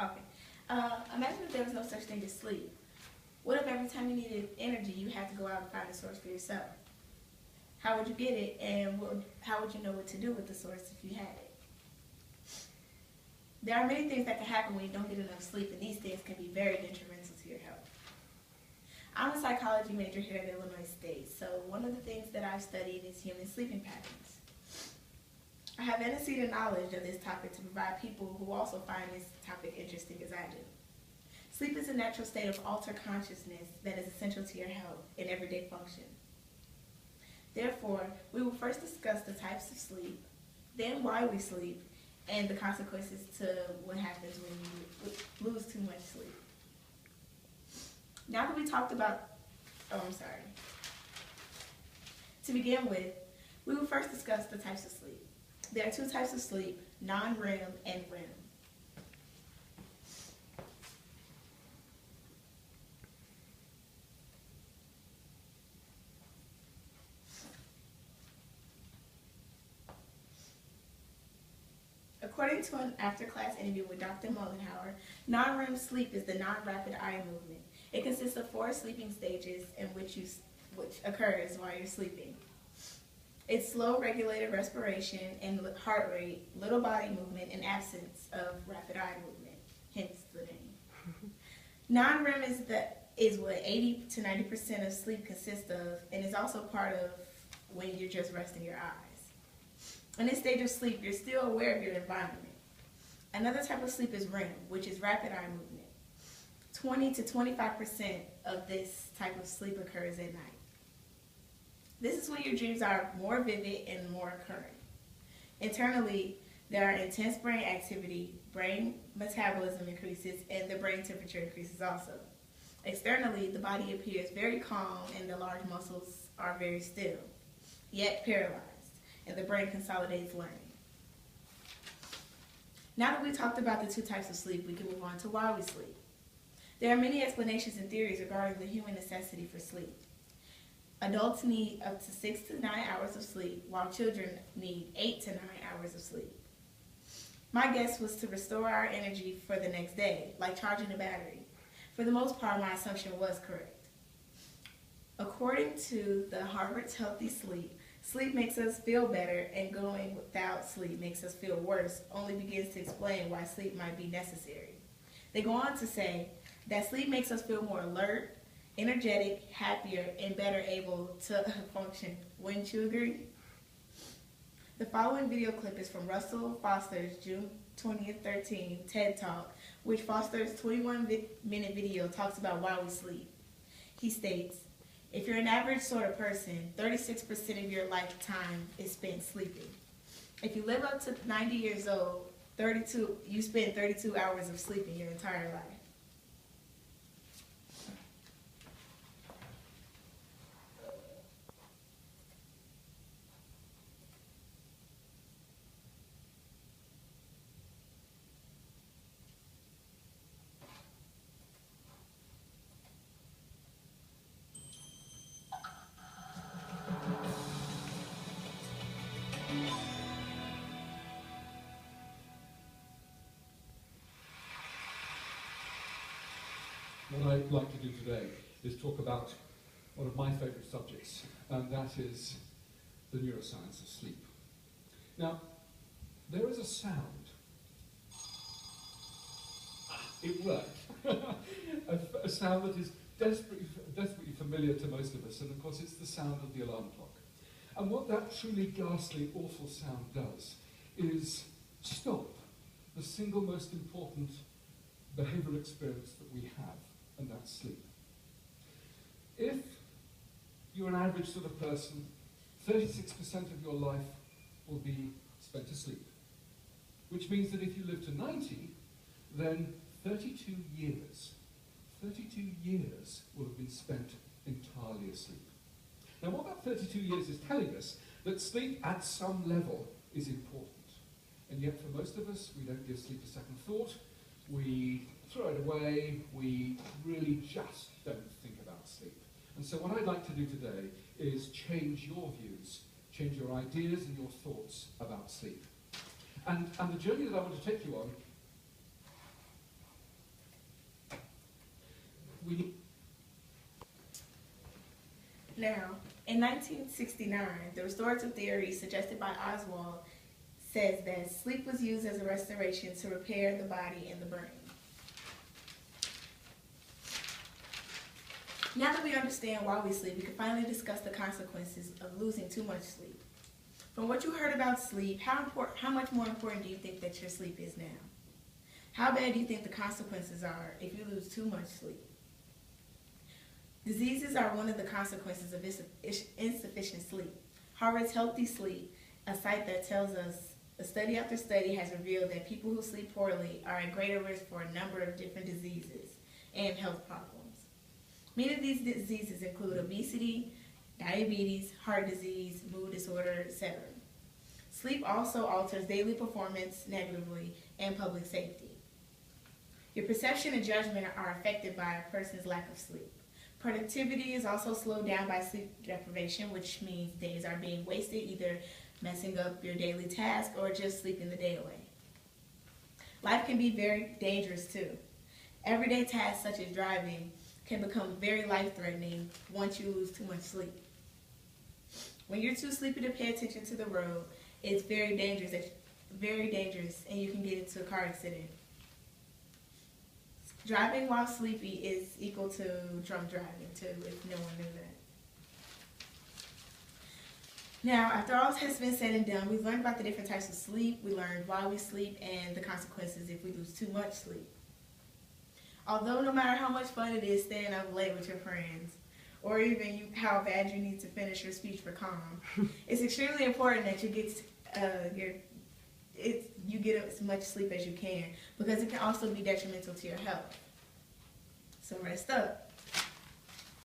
Okay. Imagine if there was no such thing as sleep. What if every time you needed energy, you had to go out and find a source for yourself? How would you get it, and how would you know what to do with the source if you had it? There are many things that can happen when you don't get enough sleep, and these things can be very detrimental to your health. I'm a psychology major here at Illinois State, so one of the things that I've studied is human sleeping patterns. I have antecedent knowledge of this topic to provide people who also find this topic interesting as I do. Sleep is a natural state of altered consciousness that is essential to your health and everyday function. Therefore, we will first discuss the types of sleep, then why we sleep, and the consequences to what happens when you lose too much sleep. Now that we talked about, To begin with, we will first discuss the types of sleep. There are two types of sleep, non-REM and REM. According to an after-class interview with Dr. Mollenhauer, non-REM sleep is the non-rapid eye movement. It consists of 4 sleeping stages in which occurs while you're sleeping. It's slow, regulated respiration and heart rate, little body movement, and absence of rapid eye movement, hence the name. Non-REM is what 80 to 90% of sleep consists of, and is also part of when you're just resting your eyes. In this stage of sleep, you're still aware of your environment. Another type of sleep is REM, which is rapid eye movement. 20 to 25% of this type of sleep occurs at night. This is when your dreams are more vivid and more recurrent. Internally, there are intense brain activity, brain metabolism increases, and the brain temperature increases also. Externally, the body appears very calm and the large muscles are very still, yet paralyzed, and the brain consolidates learning. Now that we've talked about the two types of sleep, we can move on to why we sleep. There are many explanations and theories regarding the human necessity for sleep. Adults need up to 6 to 9 hours of sleep, while children need 8 to 9 hours of sleep. My guess was to restore our energy for the next day, like charging a battery. For the most part, my assumption was correct. According to the Harvard's Healthy Sleep, sleep makes us feel better, and going without sleep makes us feel worse, only begins to explain why sleep might be necessary. They go on to say that sleep makes us feel more alert, energetic, happier, and better able to function. Wouldn't you agree? The following video clip is from Russell Foster's June 20th, 13 TED Talk, which Foster's 21-minute video talks about why we sleep. He states, if you're an average sort of person, 36% of your lifetime is spent sleeping. If you live up to 90 years old, you spend 32 hours of sleeping your entire life. What I'd like to do today is talk about one of my favourite subjects, and that is the neuroscience of sleep. Now, there is a sound. It worked. a sound that is desperately familiar to most of us, and of course it's the sound of the alarm clock. And what that truly ghastly, awful sound does is stop the single most important behavioural experience that we have, and that's sleep. If you're an average sort of person, 36% of your life will be spent asleep, which means that if you live to 90, then 32 years will have been spent entirely asleep. Now what that 32 years is telling us that sleep at some level is important. And yet for most of us, we don't give sleep a second thought. We throw it away, we really just don't think about sleep. And so what I'd like to do today is change your views, change your ideas and your thoughts about sleep. And the journey that I want to take you on Now, in 1969, the restorative theory suggested by Oswald says that sleep was used as a restoration to repair the body and the brain. Now that we understand why we sleep, we can finally discuss the consequences of losing too much sleep. From what you heard about sleep, how much more important do you think that your sleep is now? How bad do you think the consequences are if you lose too much sleep? Diseases are one of the consequences of insufficient sleep. Harvard's Healthy Sleep, a site that tells us a study after study has revealed that people who sleep poorly are at greater risk for a number of different diseases and health problems. Many of these diseases include obesity, diabetes, heart disease, mood disorder, etc. Sleep also alters daily performance negatively and public safety. Your perception and judgment are affected by a person's lack of sleep. Productivity is also slowed down by sleep deprivation, which means days are being wasted either messing up your daily task or just sleeping the day away. Life can be very dangerous too. Everyday tasks such as driving can become very life-threatening once you lose too much sleep. When you're too sleepy to pay attention to the road, it's very dangerous, and you can get into a car accident. Driving while sleepy is equal to drunk driving too, if no one knew that. Now, after all has been said and done, we've learned about the different types of sleep, we learned why we sleep, and the consequences if we lose too much sleep. Although no matter how much fun it is staying up late with your friends, or even how bad you need to finish your speech for calm, it's extremely important that you get as much sleep as you can, because it can also be detrimental to your health. So rest up.